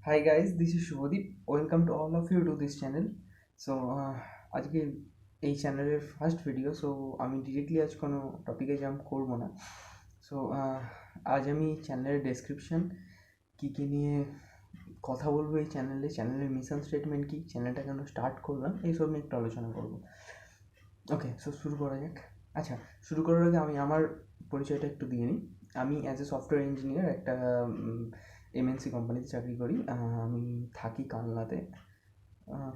Hi guys, this is Shubhadeep. Welcome to all of you to this channel. So আজকে এই চ্যানেলের first video, so আমি directly আজ কোনো টপিকে জাম্প করবো না। সো আজ আমি চ্যানেলের ডেসক্রিপশন কী নিয়ে কথা বলবো, এই চ্যানেলের মিশন স্টেটমেন্ট কী, চ্যানেলটা কেন স্টার্ট করলাম, এইসব নিয়ে একটু আলোচনা করবো। ওকে, সো শুরু করা যাক। আচ্ছা, শুরু করার আগে আমি আমার পরিচয়টা একটু দিয়ে নিই। আমি অ্যাজ এ সফটওয়্যার ইঞ্জিনিয়ার একটা এমএনসি কোম্পানিতে চাকরি করি। আমি থাকি কালনাতে।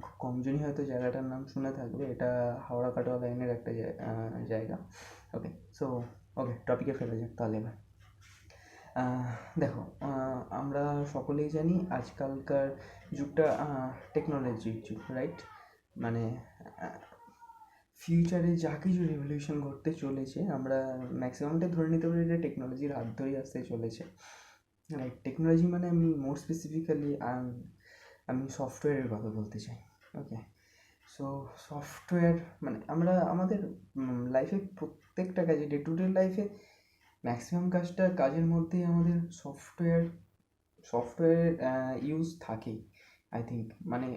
খুব কমজনই হয়তো জায়গাটার নাম শুনে থাকবে। এটা হাওড়া কাটোয়া লাইনের একটা জায়গা। ওকে, সো টপিকে ফেলা যাক তাহলে এবার। দেখো, আমরা সকলেই জানি আজকালকার যুগটা টেকনোলজির যুগ, রাইট? মানে ফিউচারে যা কিছু রেভলিউশন ঘটতে চলেছে, আমরা ম্যাক্সিমামটা ধরে নিতে পারি এটা টেকনোলজির হাত ধরেই আসতে চলেছে, রাইট? টেকনোলজি মানে আমি মোর স্পেসিফিক্যালি আমি সফটওয়্যারের কথা বলতে চাই। ওকে, সো সফটওয়্যার মানে আমরা আমাদের লাইফে প্রত্যেকটা কাজে, ডে টু ডে লাইফে ম্যাক্সিমাম কাজের মধ্যেই আমাদের সফটওয়্যারের ইউজ থাকেই, আই থিঙ্ক। মানে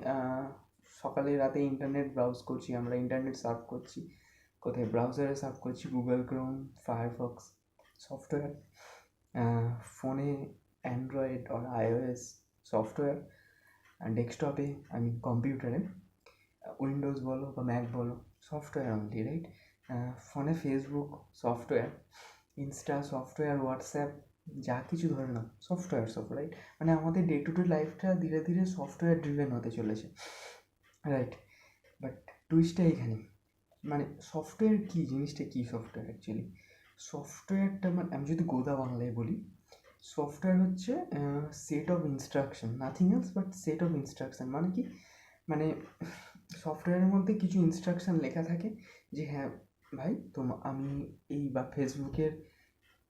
সকালে রাতে ইন্টারনেট ব্রাউজ করছি, আমরা ইন্টারনেট সার্ফ করছি, কোথায় ব্রাউজারে সার্ফ করছি, গুগল ক্রোম, ফায়ারফক্স, সফটওয়্যার। ফোনে অ্যান্ড্রয়েড আর আইওএস সফটওয়্যার, ডেস্কটপে কম্পিউটারে উইন্ডোজ বলো বা ম্যাক বলো, সফটওয়্যার অনলি, রাইট? ফোনে Facebook software, Insta software, WhatsApp, যা কিছু ধরে নাও সফটওয়্যার সব, রাইট? মানে আমাদের ডে টু ডে লাইফটা ধীরে ধীরে সফটওয়্যার ড্রিভেন হতে চলেছে, রাইট? বাট টুইস্টটা এখানে, মানে সফটওয়্যার কী জিনিসটা, কী সফটওয়্যার অ্যাকচুয়ালি? সফটওয়্যারটা মানে আমি যদি গোদা বাংলায় বলি, সফটওয়্যার হচ্ছে set of instruction, nothing else but set of instruction. মানে কি, মানে সফটওয়্যারের মধ্যে কিছু ইনস্ট্রাকশান লেখা থাকে যে হ্যাঁ ভাই, আমি এই বা ফেসবুকের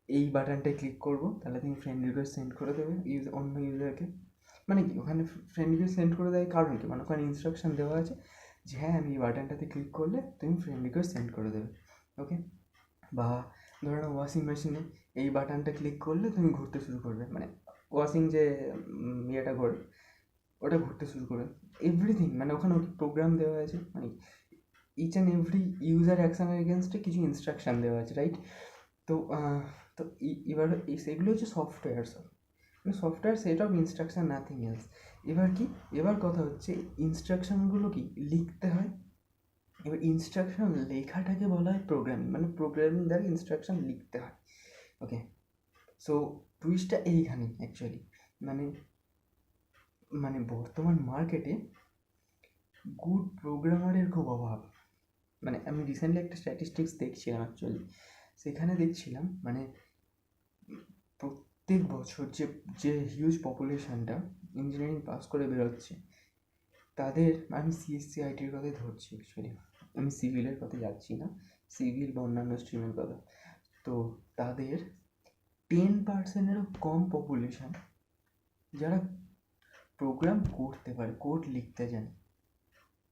এই বাটনটায় ক্লিক করবো, তাহলে তুমি ফ্রেন্ড রিকোয়েস্ট সেন্ড করে দেবে অন্য ইউজারকে। মানে কি, ওখানে ফ্রেন্ড রিকোয়েস্ট সেন্ড করে দেয় কারণ কি, মানে ওখানে ইনস্ট্রাকশান দেওয়া আছে যে হ্যাঁ আমি এই বাটনটাতে ক্লিক করলে তুমি ফ্রেন্ড রিকোয়েস্ট সেন্ড করে দেবে। ওকে, বা ধরো না, ওয়াশিং মেশিনে এই বাটনটা ক্লিক করলে তুমি ঘুরতে শুরু করবে, মানে ওয়াশিং যে ইয়েটা ঘোরে ওটা ঘুরতে শুরু করবে। এভরিথিং মানে ওখানে প্রোগ্রাম দেওয়া আছে, মানে ইচ অ্যান্ড এভরি ইউজার অ্যাকশনের এগেনস্টে কিছু ইনস্ট্রাকশান দেওয়া আছে, রাইট? তো তো এবার সেগুলো হচ্ছে সফটওয়্যার সব, মানে software set of instruction, nothing else. এবার কি, এবার কথা হচ্ছে ইনস্ট্রাকশানগুলো কি লিখতে হয়। এবার ইনস্ট্রাকশন লেখাটাকে বলা হয় প্রোগ্রামিং, মানে প্রোগ্রামিং দ্বারা ইনস্ট্রাকশন লিখতে হয়। ওকে, সো টুইস্টটা এইখানেই অ্যাকচুয়ালি। মানে মানে বর্তমান মার্কেটে গুড প্রোগ্রামারের খুব অভাব। মানে আমি রিসেন্টলি একটা স্ট্যাটিস্টিক্স দেখছিলাম অ্যাকচুয়ালি, সেখানে দেখছিলাম মানে প্রত্যেক বছর যে যে হিউজ পপুলেশনটা ইঞ্জিনিয়ারিং পাস করে বেরোচ্ছে, তাদের, আমি সিএসসি আইটির কথাই ধরছি অ্যাকচুয়ালি, আমি সিভিলের কথা যাচ্ছি না, সিভিল বা অন্যান্য স্ট্রিমের কথা। তো তাদের 10%-এরও কম পপুলেশন যারা প্রোগ্রাম করতে পারে, কোড লিখতে জানে।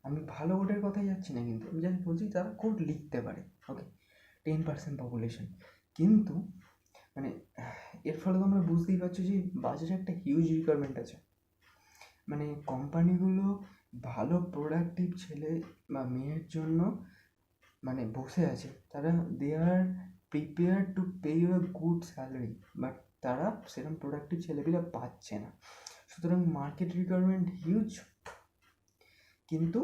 আমি ভালো কোডের কথাই যাচ্ছি না, কিন্তু আমি জাস্ট বলছি তারা কোড লিখতে পারে। ওকে, 10% পপুলেশন। কিন্তু মানে এর ফলে তোমরা বুঝতেই পারছো যে বাজারে একটা হিউজ রিকোয়ারমেন্ট আছে। মানে কোম্পানিগুলো ভালো প্রোডাক্টিভ ছেলে বা মেয়ের জন্য মানে বসে আছে, তারা they are prepare to pay you a good salary, but তারা সেরকম প্রোডাক্টিভ ছেলেপিলে পাচ্ছে না। সুতরাং মার্কেট রিকোয়ারমেন্ট হিউজ, কিন্তু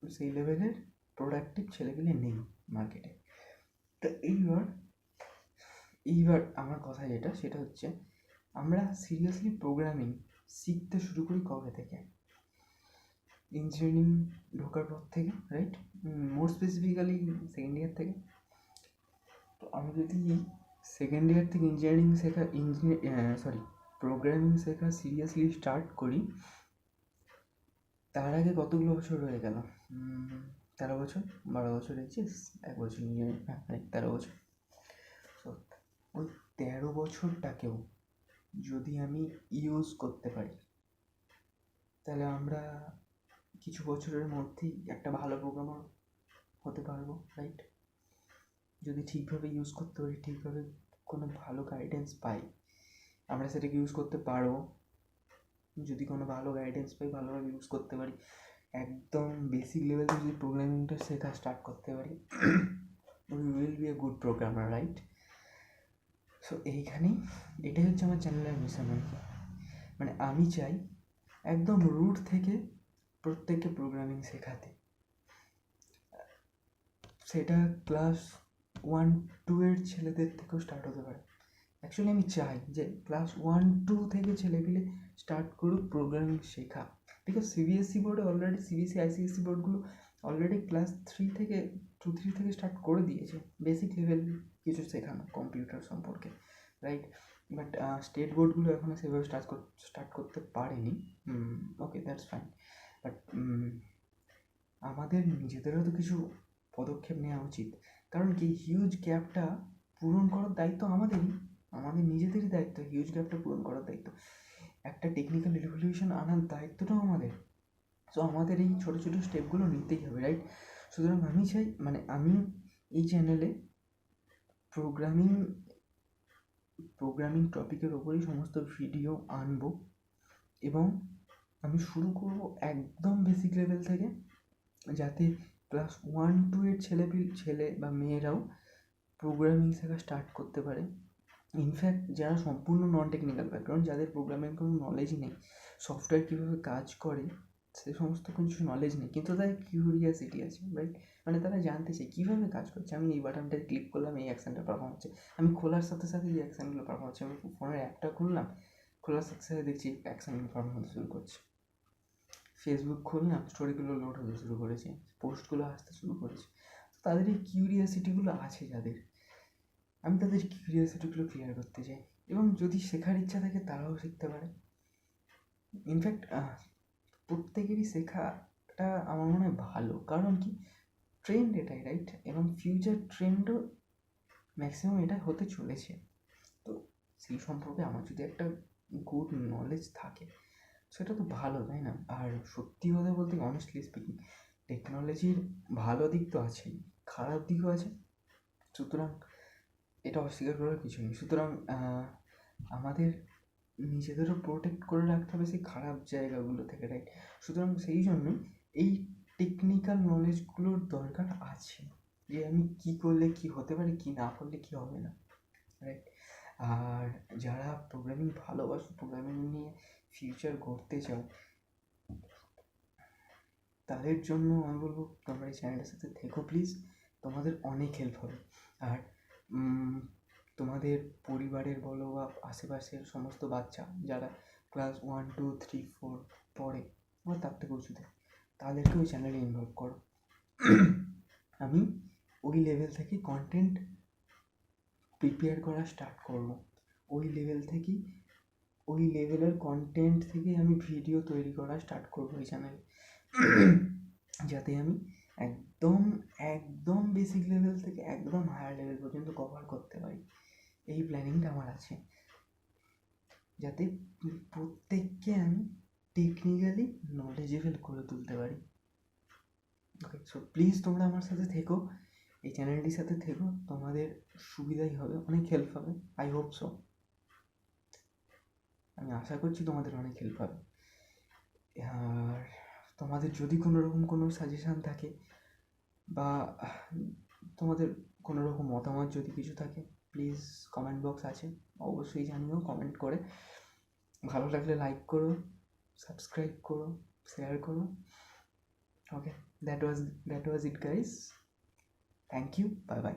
সেই লেভেলের প্রোডাক্টিভ ছেলেপিলে নেই মার্কেটে। তো এইবার আমার কথা যেটা, সেটা হচ্ছে আমরা সিরিয়াসলি প্রোগ্রামিং শিখতে শুরু করি কবে থেকে? ইঞ্জিনিয়ারিং ঢোকার পর থেকে, রাইট? মোর স্পেসিফিক্যালি সেকেন্ড ইয়ার থেকে। তো আমি যদি সেকেন্ড ইয়ার থেকে প্রোগ্রামিং শেখা সিরিয়াসলি স্টার্ট করি, তার আগে কতগুলো বছর রয়ে গেল? 13 বছর, 12 বছর এইচএস, 1 বছর ইঞ্জিনিয়ারিং, হ্যাঁ মানে 13 বছর। তো ওই 13 বছরটাকেও যদি আমি ইউজ করতে পারি, তাহলে আমরা কিছু বছরের মধ্যেই একটা ভালো প্রোগ্রামার হতে পারবো, রাইট? যদি ঠিকভাবে ইউজ করতে পারি, ঠিকভাবে কোনো ভালো গাইডেন্স পাই, আমরা সেটাকে ইউজ করতে পারবো। যদি কোনো ভালো গাইডেন্স পাই, ভালোভাবে ইউজ করতে পারি, একদম বেসিক লেভেল থেকে যদি প্রোগ্রামিংটা শেখা স্টার্ট করতে পারি, we will B a good programmer, right? So এইখানেই এটাই হচ্ছে আমার চ্যানেলের মিশন আর কি। মানে আমি চাই একদম রুট থেকে প্রত্যেককে প্রোগ্রামিং শেখাতে। সেটা ক্লাস 1-2 এর ছেলেদের থেকেও স্টার্ট হতে পারে। অ্যাকচুয়ালি আমি চাই যে ক্লাস 1-2 থেকে ছেলেপিলে স্টার্ট করুক প্রোগ্রামিং শেখা। বিকজ সিবিএসসি বোর্ডে অলরেডি, সিবিএসসি আইসিএসসি বোর্ডগুলো অলরেডি ক্লাস 3 থেকে 2-3 থেকে স্টার্ট করে দিয়েছে বেসিক লেভেল কিছু শেখানো কম্পিউটার সম্পর্কে, রাইট? বাট স্টেট বোর্ডগুলো এখনও সেভাবে স্টার্ট করতে পারেনি। ওকে, দ্যাটস ফাইন। বাট আমাদের নিজেদেরও তো কিছু পদক্ষেপ নেওয়া উচিত। কারণ কি, হিউজ গ্যাপটা পূরণ করার দায়িত্ব আমাদেরই, আমাদের নিজেদেরই দায়িত্ব হিউজ গ্যাপটা পূরণ করার দায়িত্ব। একটা টেকনিক্যাল রিভলিউশন আনার দায়িত্বটাও আমাদের। সো আমাদের এই ছোটো ছোটো স্টেপগুলো নিতেই হবে, রাইট? সুতরাং আমি চাই, মানে আমি এই চ্যানেলে প্রোগ্রামিং টপিকের ওপরেই সমস্ত ভিডিও আনবো, এবং আমি শুরু করব একদম বেসিক লেভেল থেকে, যাতে ক্লাস 1-2 এর ছেলে বা মেয়েরাও প্রোগ্রামিং শেখা স্টার্ট করতে পারে। ইনফ্যাক্ট যারা সম্পূর্ণ নন টেকনিক্যাল ব্যাকগ্রাউন্ড, যাদের প্রোগ্রামিং কোনো নলেজই নেই, সফটওয়্যার কীভাবে কাজ করে সে সমস্ত কিছু নলেজ নেই, কিন্তু তাদের কিউরিয়াসিটি আছে, রাইট? মানে তারা জানতে চায় কীভাবে কাজ করছে। আমি এই বাটনটা ক্লিক করলাম, এই অ্যাকশানটা পারফর্ম হচ্ছে, আমি খোলার সাথে সাথে যে অ্যাকশানগুলো পারফর্ম হচ্ছে, আমি ফোনের অ্যাপটা খুললাম, খোলার সাথে সাথে দেখছি অ্যাকশানগুলো পারফর্ম হতে শুরু করছে। ফেসবুক খুললাম, স্টোরিগুলো লোড হতে শুরু করেছে, পোস্টগুলো আসতে শুরু করেছে। তাদের এই কিউরিয়াসিটিগুলো আছে যাদের, আমি তাদের কিউরিয়াসিটিগুলো ক্লিয়ার করতে চাই, এবং যদি শেখার ইচ্ছা থাকে তারাও শিখতে পারে। ইনফ্যাক্ট প্রত্যেকেরই শেখাটা আমার মনে হয় ভালো, কারণ কি, ট্রেন্ড এটাই, রাইট? এবং ফিউচার ট্রেন্ডও ম্যাক্সিমাম এটা হতে চলেছে। তো সেই সম্পর্কে আমার যদি একটা গুড নলেজ থাকে সেটা তো ভালো, তাই না? আর সত্যি কথা বলতে, অনেস্টলি স্পিকিং, টেকনোলজির ভালো দিক তো আছেই, খারাপ দিকও আছে। সুতরাং এটা অস্বীকার করার কিছু নেই। সুতরাং আমাদের নিজেদেরও প্রোটেক্ট করে রাখতে হবে সেই খারাপ জায়গাগুলো থেকে, রাইট? সুতরাং সেই জন্যই এই টেকনিক্যাল নলেজগুলোর দরকার আছে, যে আমি কী করলে কী হতে পারে, কী না করলে কী হবে না, রাইট? আর যারা প্রোগ্রামিং ভালোবাসো, প্রোগ্রামিং নিয়ে ফিউচার গড়তে চাও, তাদের জন্য আমি বলবো তোমরা এই চ্যানেলটার সাথে থেকো প্লিজ, তোমাদের অনেক হেল্প হবে। আর তোমাদের পরিবারের বলো বা আশেপাশের সমস্ত বাচ্চা যারা ক্লাস 1-2-3-4 পড়ে বা তার থেকে উঁচুতে, তাদেরকে ওই চ্যানেলে ইনভলভ করো। আমি ওই লেভেল থেকে কন্টেন্ট প্রিপেয়ার করা স্টার্ট করবো, ওই লেভেলের কন্টেন্ট থেকে আমি ভিডিও তৈরি করা স্টার্ট করবো এই চ্যানেলে, যাতে আমি একদম বেসিক লেভেল থেকে একদম হায়ার লেভেল পর্যন্ত কভার করতে পারি। এই প্ল্যানিংটা আমার আছে, যাতে প্রত্যেককে আমি টেকনিক্যালি নলেজেবল করে তুলতে পারি। ওকে, সো প্লিজ তোমরা আমার সাথে থেকো, এই চ্যানেলটির সাথে থেকো, তোমাদের সুবিধাই হবে, অনেক হেল্প হবে। আই হোপ সো, আমি আশা করছি তোমাদের অনেক হেল্প হবে। আর তোমাদের যদি কোনো রকম কোনো সাজেশান থাকে বা তোমাদের কোনো রকম মতামত যদি কিছু থাকে, প্লিজ কমেন্ট বক্স আছে, অবশ্যই জানিও কমেন্ট করে। ভালো লাগলে লাইক করো, সাবস্ক্রাইব করো, শেয়ার করো। Okay, that was it guys, thank you, bye by.